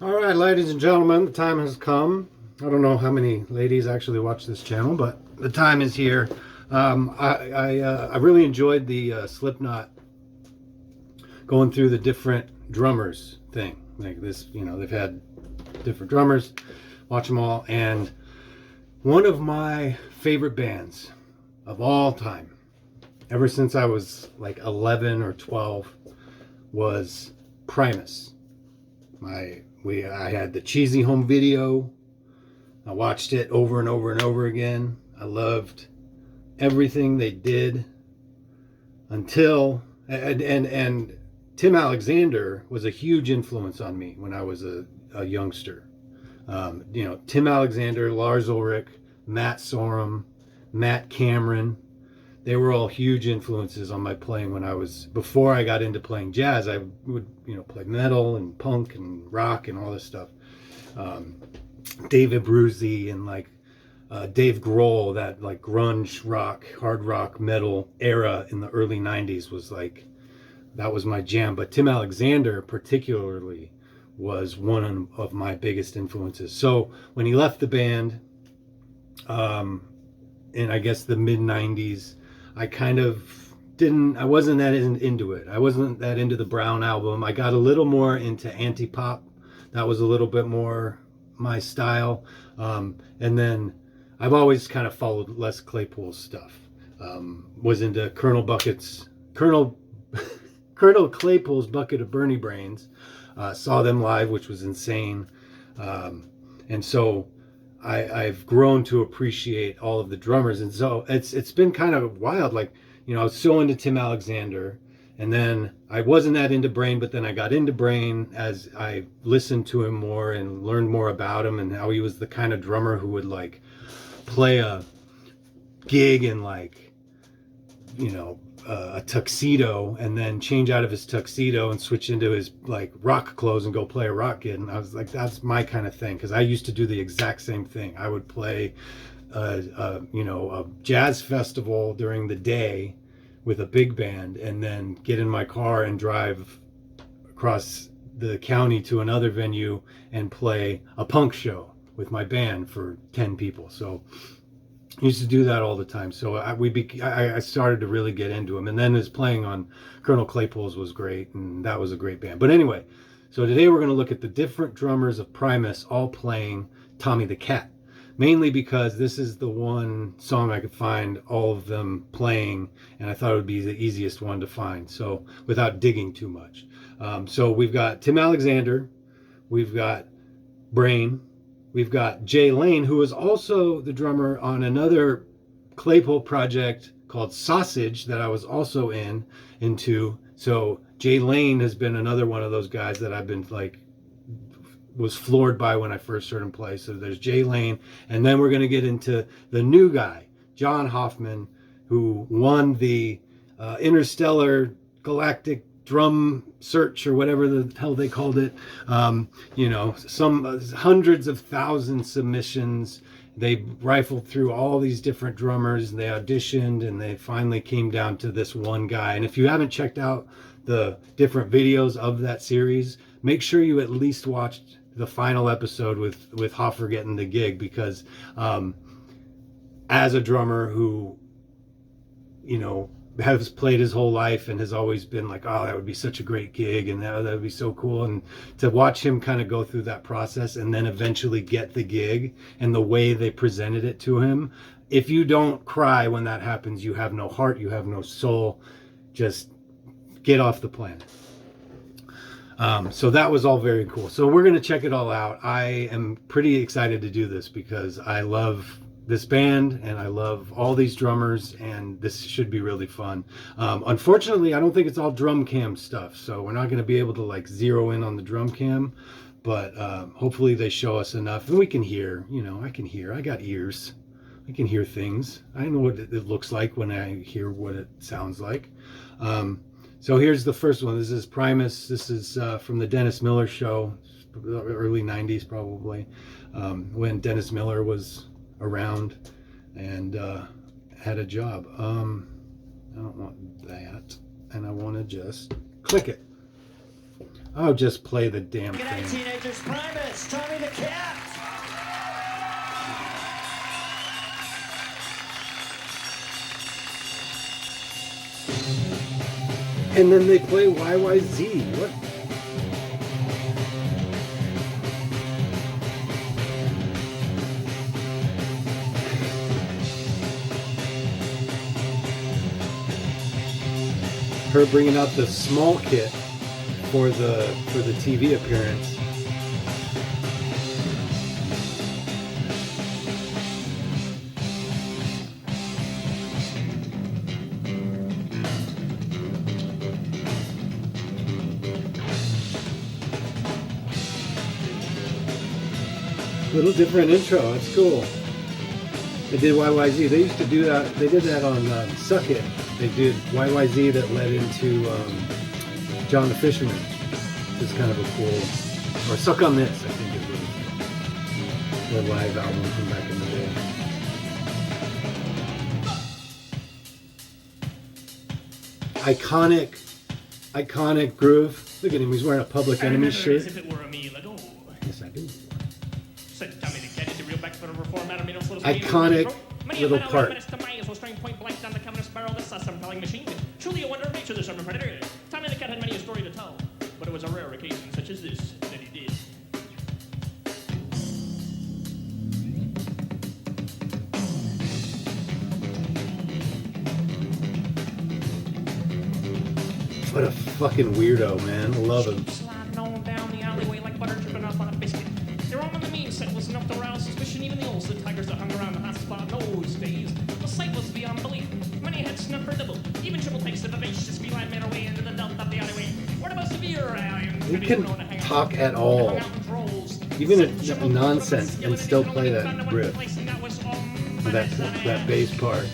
All right, ladies and gentlemen, the time has come. I don't know how many ladies actually watch this channel, but the time is here. I really enjoyed the Slipknot going through the different drummers thing. Like this, they've had different drummers, watch them all, and one of my favorite bands of all time, ever since I was like 11 or 12, was Primus. I had the cheesy home video. I watched it over and over and over again. I loved everything they did until and Tim Alexander was a huge influence on me when I was a youngster. Tim Alexander, Lars Ulrich, Matt Sorum, Matt Cameron. They were all huge influences on my playing before I got into playing jazz. I would, play metal and punk and rock and all this stuff. David Bruzy and Dave Grohl, that like grunge rock, hard rock, metal era in the early 90s that was my jam. But Tim Alexander particularly was one of my biggest influences. So when he left the band, in I guess the mid 90s, I wasn't that into it. I wasn't that into the Brown album. I got a little more into anti-pop. That was a little bit more my style. And then I've always kind of followed Les Claypool's stuff. Was into Colonel Claypool's Bucket of Bernie Brains. Saw them live, which was insane. And so I've grown to appreciate all of the drummers, and so it's been kind of wild. I was so into Tim Alexander, and then I wasn't that into Brain, but then I got into Brain as I listened to him more and learned more about him and how he was the kind of drummer who would play a gig in a tuxedo and then change out of his tuxedo and switch into his rock clothes and go play a rock gig. And I was like, that's my kind of thing, because I used to do the exact same thing. I would play a jazz festival during the day with a big band, and then get in my car and drive across the county to another venue and play a punk show with my band for 10 people. So I used to do that all the time. So I started to really get into him. And then his playing on Colonel Claypool's was great, and that was a great band. But anyway, so today we're going to look at the different drummers of Primus all playing Tommy the Cat. Mainly because this is the one song I could find all of them playing, and I thought it would be the easiest one to find, so without digging too much. So we've got Tim Alexander, we've got Brain, we've got Jay Lane, who is also the drummer on another Claypool project called Sausage that I was also into. So Jay Lane has been another one of those guys that I've been was floored by when I first heard him play. So there's Jay Lane, and then we're going to get into the new guy, John Hoffman, who won the Interstellar Galactic Drum Search, or whatever the hell they called it. Some hundreds of thousands submissions. They rifled through all these different drummers, and they auditioned, and they finally came down to this one guy. And if you haven't checked out the different videos of that series, make sure you at least watched the final episode with Hoffer getting the gig, because as a drummer who has played his whole life and has always been like, oh, that would be such a great gig, and that would be so cool, and to watch him kind of go through that process and then eventually get the gig, and the way they presented it to him, if you don't cry when that happens, you have no heart, you have no soul. Just get off the planet. So that was all very cool. So we're going to check it all out. I am pretty excited to do this because I love this band and I love all these drummers, and this should be really fun. Unfortunately, I don't think it's all drum cam stuff, so we're not going to be able to zero in on the drum cam, but hopefully they show us enough and we can hear. I can hear. I got ears. I can hear things. I know what it looks like when I hear what it sounds like. So here's the first one. This is Primus. This is from the Dennis Miller show, early 90s probably, when Dennis Miller was around and had a job. I don't want that, and I want to just click it. Oh, just play the damn Good night, thing. teenagers. Primus, Tommy the Cat. And then they play YYZ. What? Her bringing out the small kit for the TV appearance. Little different intro. It's cool. They did YYZ. They used to do that. They did that on Suck It. They did YYZ that led into John the Fisherman. Which is kind of a cool. Or Suck on This, I think it was. Their live album from back in the day. Iconic groove. Look at him. He's wearing a Public Enemy shirt. As if it were a meal ago. Yes, I do. Said Tommy the Cat is the real back for a reform out of me, no sort of Iconic little part. Point blank down the communist barrel, this some telling machine. Truly a wonder of nature, the summer predator. Tommy the Cat had many a story to tell, but it was a rare occasion such as this that he did. What a fucking weirdo, man. I love him. Sliding on down the alleyway like butter dripping off on a biscuit. Their arm on the main set was enough to rouse suspicion. Even the Olsen tigers that hung around the hot spot those days. The sight was beyond belief. Many had snuffed for double. Even triple takes of vivacious feline made her way into the dump of the alleyway. What about severe aliens? He can talk at all. Even at nonsense and still play that riff. That bass part.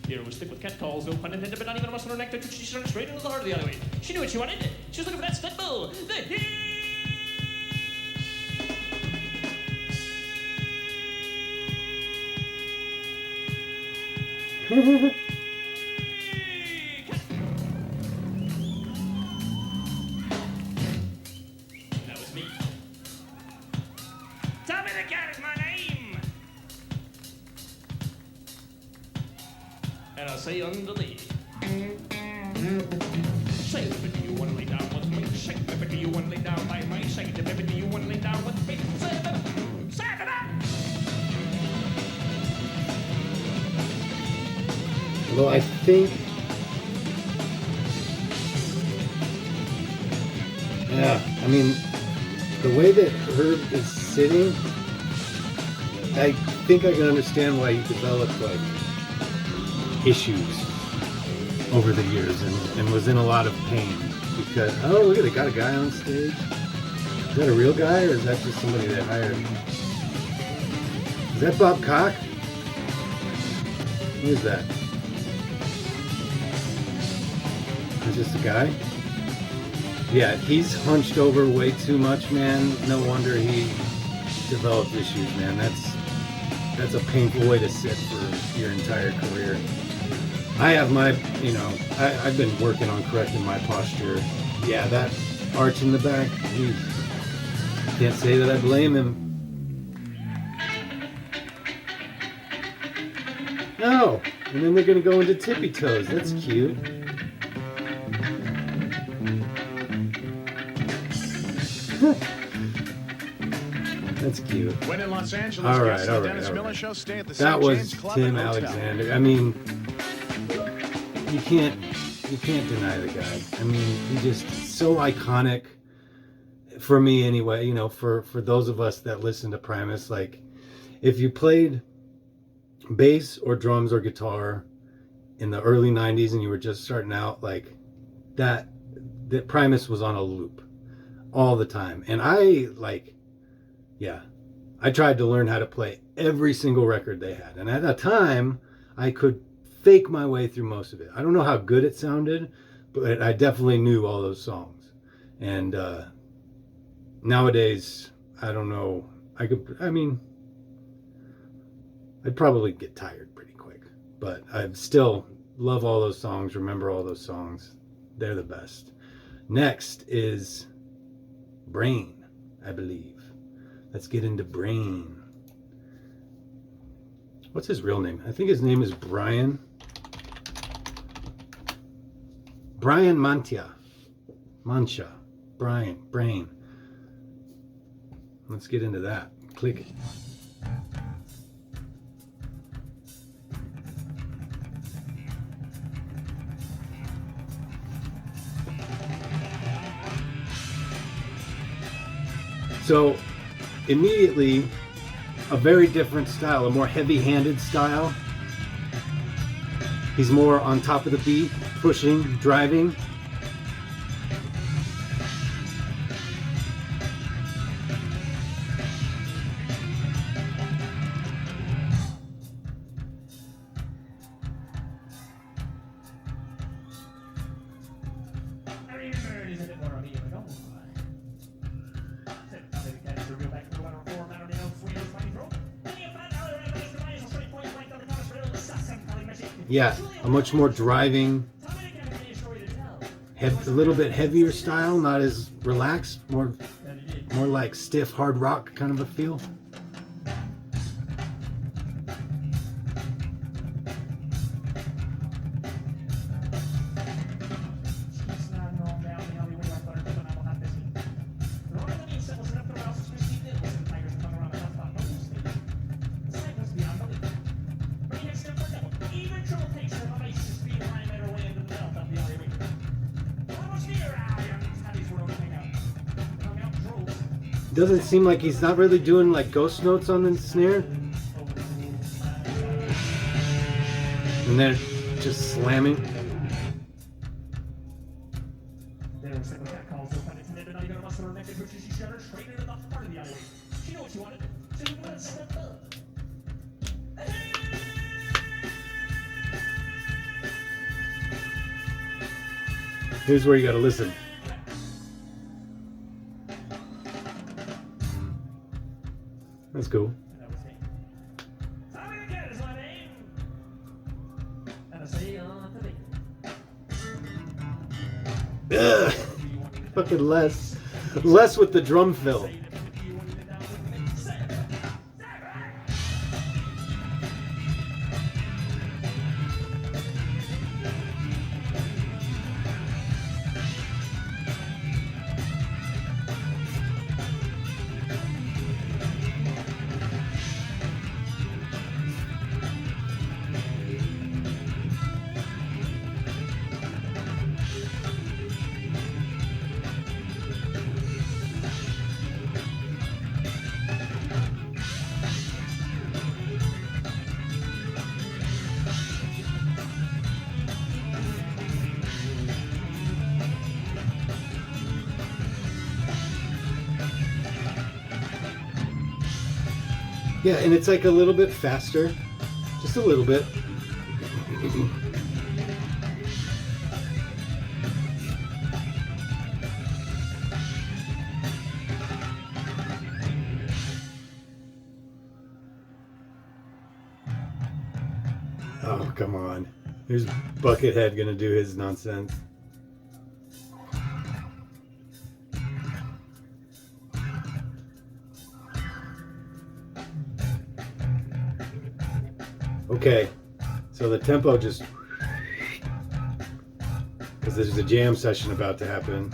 Here was thick with catcalls, no pun intended, but not even a muscle or neck to she started straight into the heart of the alleyway. She knew what she wanted. She was looking for that stud bull. The hit! That was me. Tommy the Cat is my name. And I'll say unto thee. Say, baby, do you want to lay down with me? Shake, baby, do you want to lay down by my side? Baby, do you want to lay down with me? Say, baby, say it up! Although I think, yeah, I mean, the way that Herb is sitting, I think I can understand why he developed like issues over the years and was in a lot of pain because, oh, look at it, got a guy on stage. Is that a real guy or is that just somebody they hired? Is that Bob Cock? Who is that? Is this a guy? Yeah, he's hunched over way too much, man. No wonder he developed issues, man. That's a painful way to sit for your entire career. I have my, I've been working on correcting my posture. Yeah, that arch in the back, geez. Can't say that I blame him. No, and then they're gonna go into tippy toes. That's cute. That's cute. When in Los Angeles, All right, guests of all the right, Dennis all Miller right. Show stay at the That St. was James Club Tim and Hotel. Alexander. I mean, you can't deny the guy. I mean, he just so iconic for me anyway. For those of us that listen to Primus, like if you played bass or drums or guitar in the early 90s and you were just starting out, like that Primus was on a loop all the time. And I tried to learn how to play every single record they had. And at that time, I could fake my way through most of it. I don't know how good it sounded, but I definitely knew all those songs. And nowadays, I don't know. I'd probably get tired pretty quick. But I still love all those songs, remember all those songs. They're the best. Next is Brain, I believe. Let's get into Brain. What's his real name? I think his name is Brian Mantia. Brain. Let's get into that. Click. So immediately a very different style, a more heavy-handed style. He's more on top of the beat, pushing, driving. Yeah, a much more driving, a little bit heavier style, not as relaxed, more like stiff hard rock kind of a feel. Doesn't seem like he's not really doing like ghost notes on the snare. And then just slamming. Here's where you gotta listen. That's cool. Ugh. Fucking less with the drum fill. Yeah, and it's like a little bit faster, just a little bit. Oh, come on. Here's Buckethead gonna do his nonsense. Okay, so the tempo just, because there's a jam session about to happen.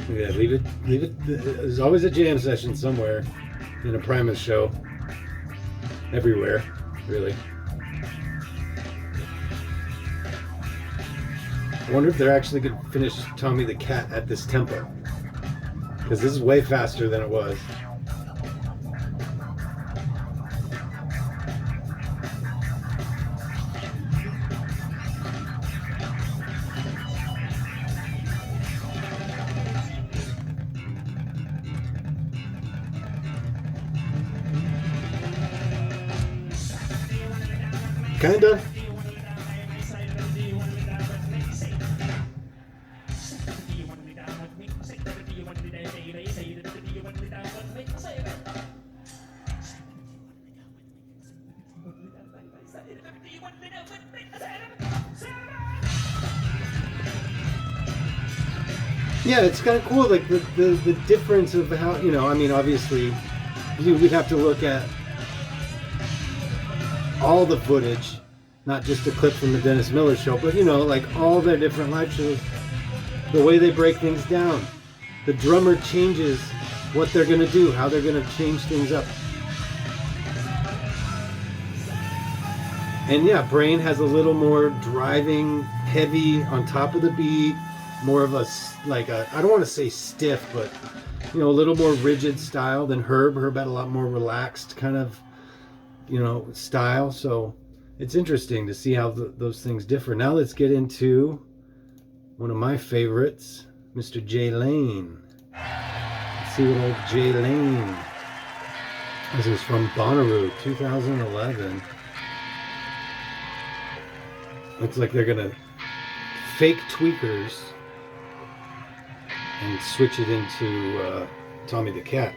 Yeah, leave it. There's always a jam session somewhere in a Primus show. Everywhere, really. I wonder if they're actually going to finish Tommy the Cat at this tempo. Because this is way faster than it was. Kinda. Yeah, it's kind of cool, like the difference of how, you know, I mean, obviously, we'd have to look at all the footage, not just a clip from the Dennis Miller show, but, you know, like all their different live shows, the way they break things down. The drummer changes what they're going to do, how they're going to change things up. And yeah, Brain has a little more driving, heavy on top of the beat, more of a, like a, I don't want to say stiff, but, you know, a little more rigid style than Herb. Herb had a lot more relaxed kind of, you know, style. So it's interesting to see how those things differ. Now let's get into one of my favorites, Mr. Jay Lane. Let's see what old Jay Lane. This is from Bonnaroo, 2011. Looks like they're gonna fake tweakers and switch it into Tommy the Cat.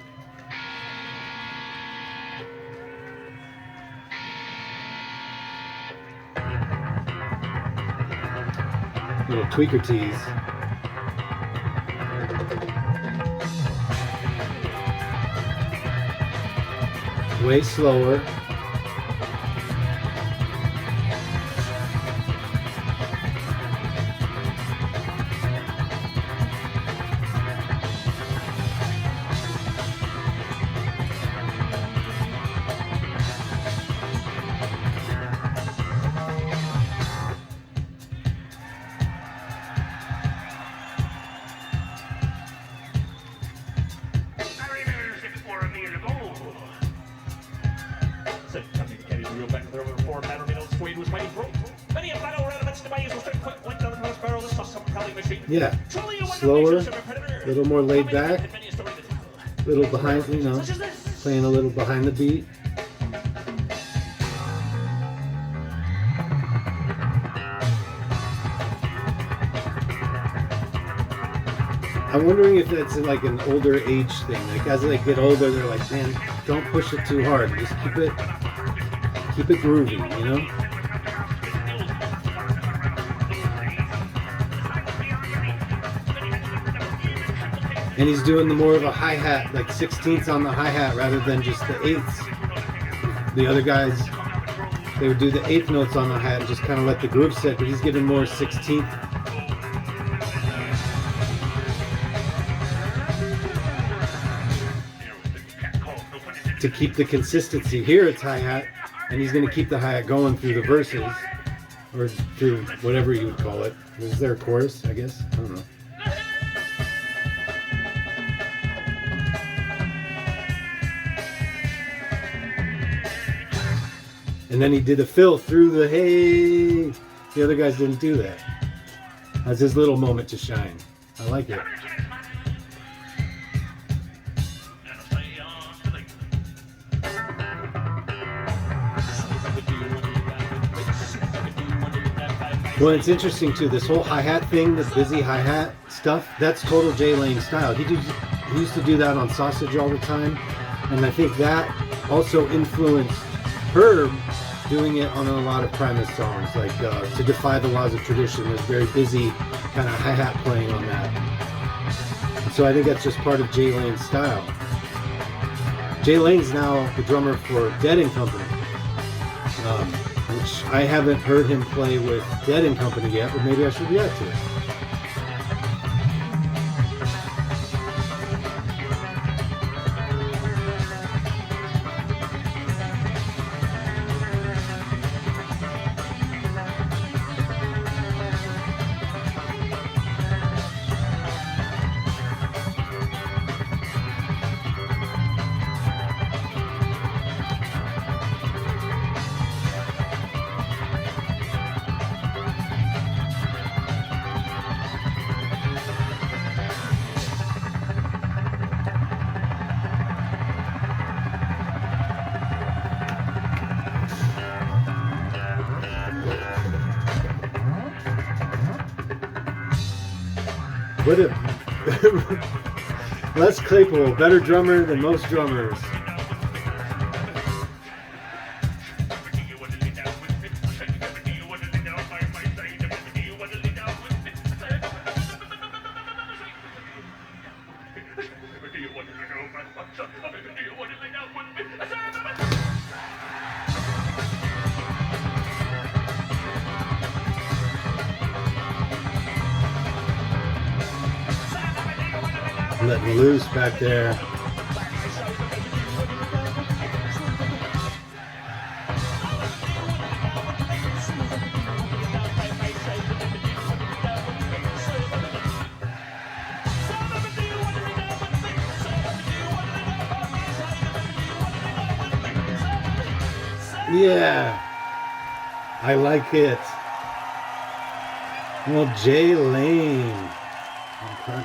Little tweaker tease. Way slower. Yeah, slower, a little more laid back, a little behind, you know, playing a little behind the beat. I'm wondering if that's like an older age thing. Like as they get older, they're like, man, don't push it too hard. Just keep it groovy, you know? And he's doing the more of a hi-hat, like 16ths on the hi-hat rather than just the 8ths. The other guys, they would do the 8th notes on the hi-hat and just kind of let the groove set, but he's giving more 16th. To keep the consistency. Here it's hi-hat, and he's going to keep the hi-hat going through the verses, or through whatever you would call it. Is there a chorus, I guess? I don't know. And then he did a fill through the hey. The other guys didn't do that. That's his little moment to shine. I like it. Well, it's interesting too, this whole hi-hat thing, this busy hi-hat stuff, that's total Jay Lane style. He used to do that on Sausage all the time, and I think that also influenced Herb doing it on a lot of Primus songs, like To Defy the Laws of Tradition. There's very busy kind of hi-hat playing on that. And so I think that's just part of Jay Lane's style. Jay Lane's now the drummer for Dead & Company, which I haven't heard him play with Dead & Company yet, but maybe I should react to it. What a Les Claypool, better drummer than most drummers. Letting loose back there. Yeah, I like it. Well, Jay Lane,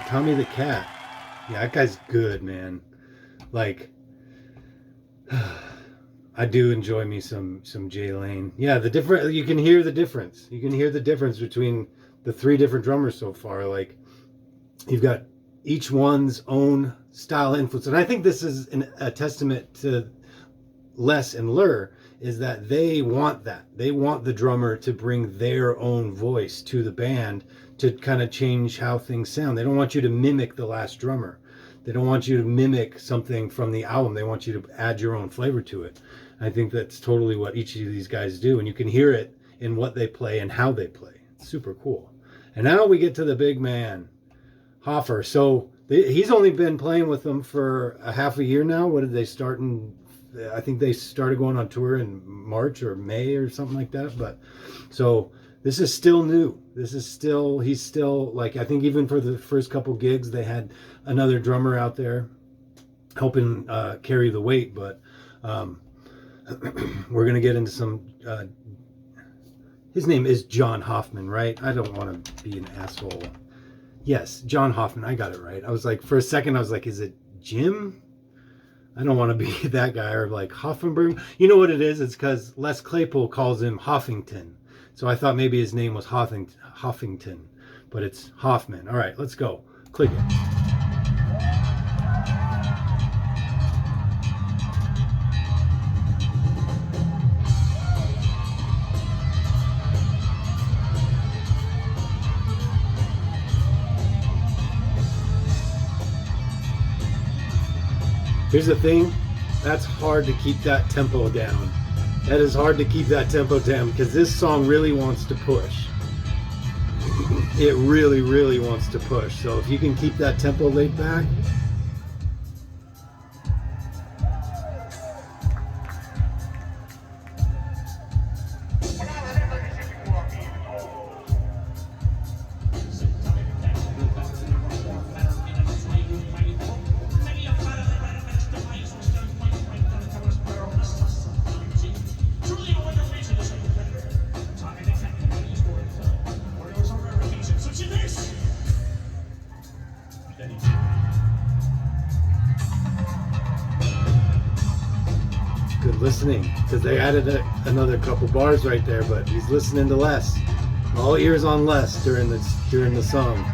Tommy the Cat. Yeah, that guy's good, man. Like, I do enjoy me some Jay Lane. Yeah, you can hear the difference. You can hear the difference between the three different drummers so far. Like, you've got each one's own style influence. And I think this is a testament to Les and Lur, is that they want that. They want the drummer to bring their own voice to the band to kind of change how things sound. They don't want you to mimic the last drummer. They don't want you to mimic something from the album. They want you to add your own flavor to it. I think that's totally what each of these guys do. And you can hear it in what they play and how they play. It's super cool. And now we get to the big man, Hoffer. So he's only been playing with them for a half a year now. What did they start in? I think they started going on tour in March or May or something like that. But so this is still new. He's still like, I think even for the first couple gigs, they had another drummer out there helping carry the weight. But we're going to get into some, his name is John Hoffman, right? I don't want to be an asshole. Yes, John Hoffman. I got it right. I was like, for a second, I was like, is it Jim? I don't want to be that guy, or like Hoffenberg. You know what it is? It's because Les Claypool calls him Hoffington. So I thought maybe his name was Hoffington, but it's Hoffman. All right, let's go. Click it. Here's the thing, that's hard to keep that tempo down. That is hard to keep that tempo down because this song really wants to push. It really, really wants to push. So if you can keep that tempo laid back. Good listening, because they added another couple bars right there, but he's listening to Les. All ears on Les during the song.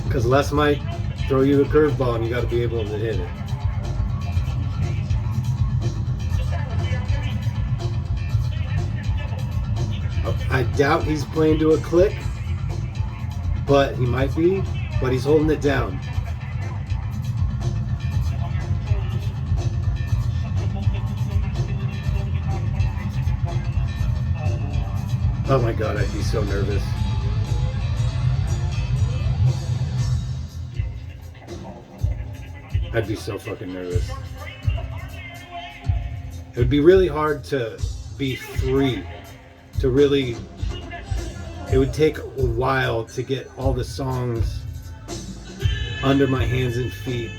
Because Les might throw you a curveball and you got to be able to hit it. I doubt he's playing to a click, but he might be, but he's holding it down. Oh my God, I'd be so nervous. I'd be so fucking nervous. It would be really hard to be free, to really, it would take a while to get all the songs under my hands and feet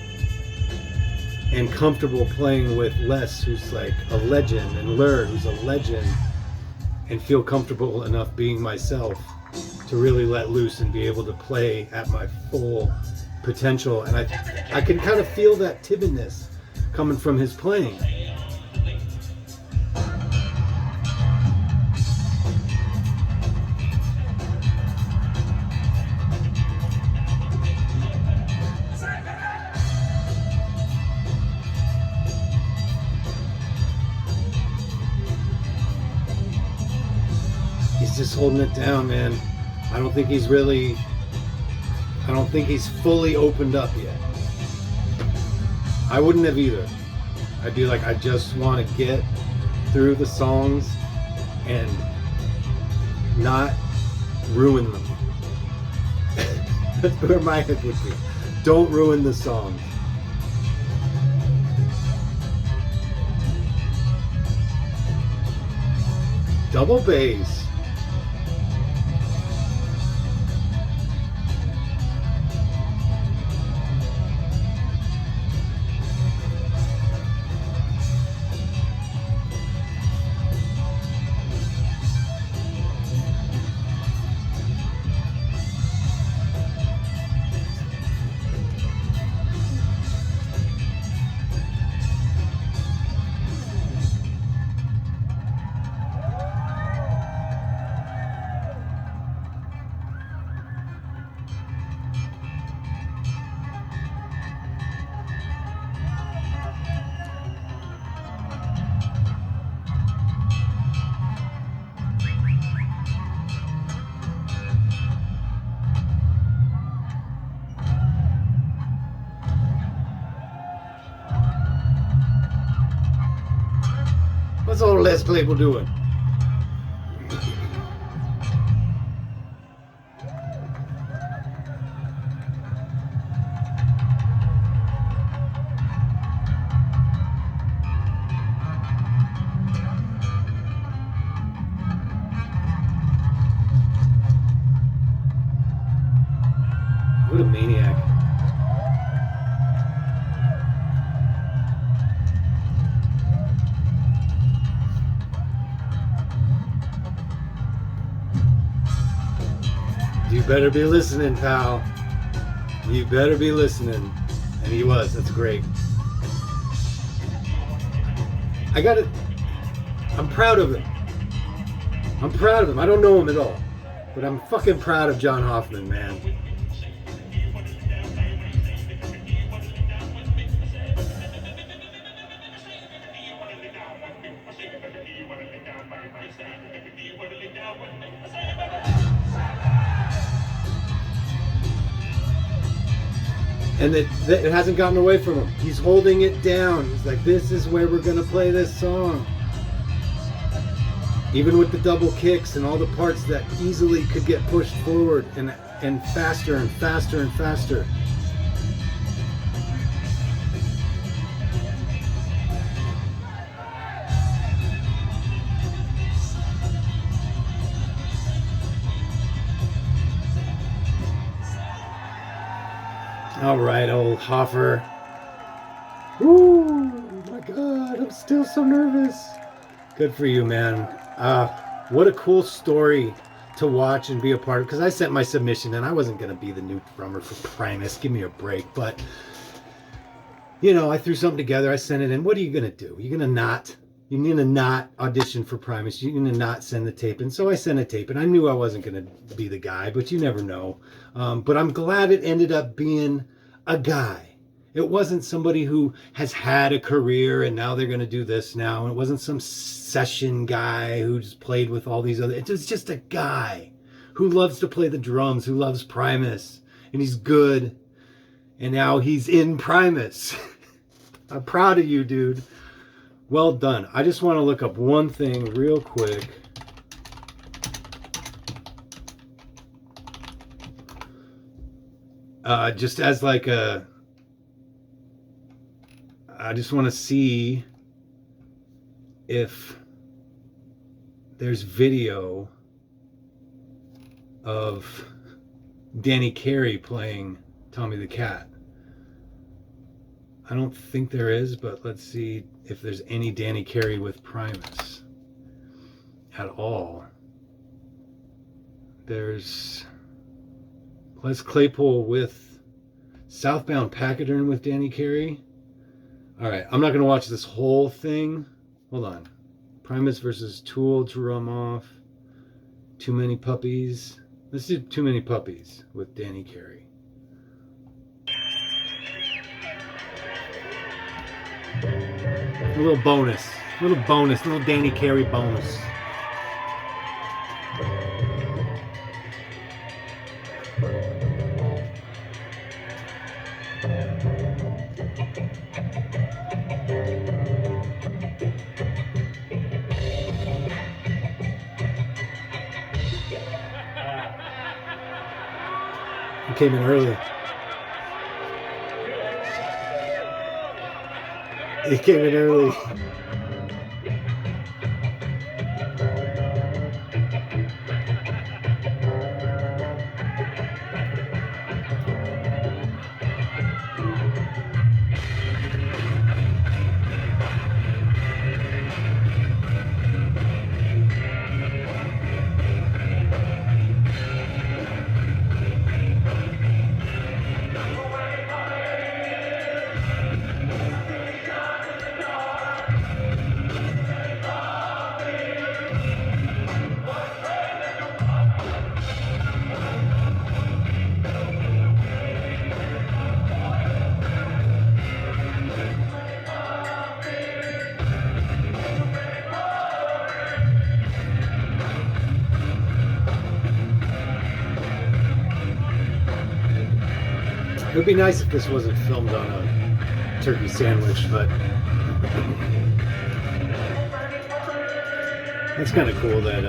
and comfortable playing with Les, who's like a legend, and Lur, who's a legend, and feel comfortable enough being myself to really let loose and be able to play at my full potential. And I can kind of feel that timidness coming from his playing. just holding it down, man. I don't think he's fully opened up yet. I wouldn't have either. I'd be like, I just want to get through the songs and not ruin them. That's where my head would be. Don't ruin the songs. Double bass. What's all Les Claypool doing? What a maniac. You better be listening, pal. You better be listening. And he was. That's great. I'm proud of him. I'm proud of him. I don't know him at all. But I'm fucking proud of John Hoffman, man. And it hasn't gotten away from him. He's holding it down. He's like, this is where we're going to play this song. Even with the double kicks and all the parts that easily could get pushed forward and faster and faster and faster. All right, old Hoffer. Woo! My God, I'm still so nervous. Good for you, man. What a cool story to watch and be a part of. Because I sent my submission, and I wasn't going to be the new drummer for Primus. Give me a break. But, you know, I threw something together. I sent it in. What are you going to do? You're going to not. You need to not audition for Primus. You're going to not send the tape in. So I sent a tape, and I knew I wasn't going to be the guy, but you never know. But I'm glad it ended up being a guy. It wasn't somebody who has had a career and now they're going to do this now. It wasn't some session guy who just played with all these other. It was just a guy who loves to play the drums, who loves Primus, and he's good. And now he's in Primus. I'm proud of you, dude. Well done. I just want to look up one thing real quick. Just as like I just want to see if there's video of Danny Carey playing Tommy the Cat. I don't think there is, but let's see if there's any Danny Carey with Primus at all. There's Les Claypool with Southbound Pachyderm with Danny Carey. All right, I'm not going to watch this whole thing. Hold on. Primus versus Tool, drum off. Too Many Puppies. Let's do Too Many Puppies with Danny Carey. A little bonus. Little Danny Carey bonus. came in early. He came in early. It would be nice if this wasn't filmed on a turkey sandwich, but that's kind of cool that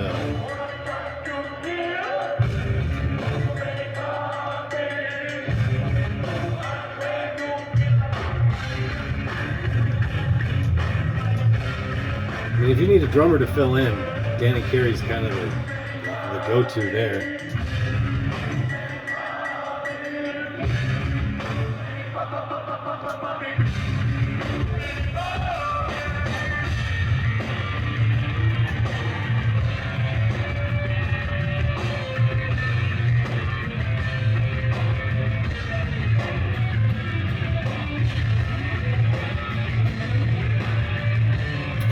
I mean, if you need a drummer to fill in, Danny Carey's kind of the go-to there.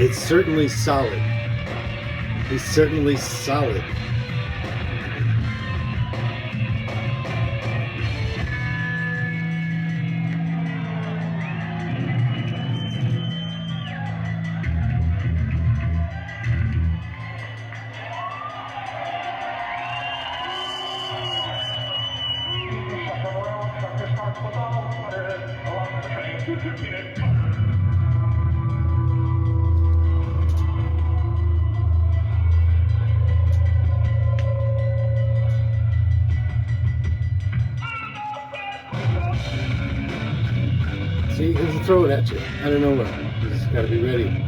It's certainly solid. He's certainly solid. See, he'll throw it at you out of nowhere. You just gotta be ready.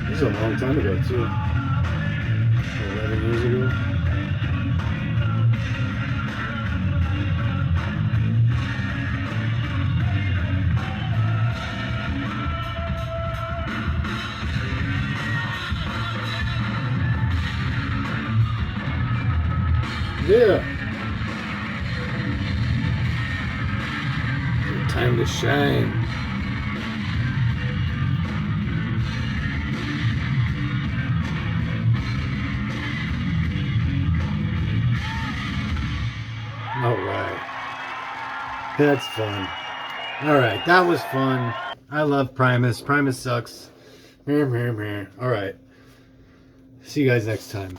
This is a long time ago, too. 11 years ago. Yeah. Time to shine. All right. That's fun. All right. That was fun. I love Primus. Primus sucks. All right. See you guys next time.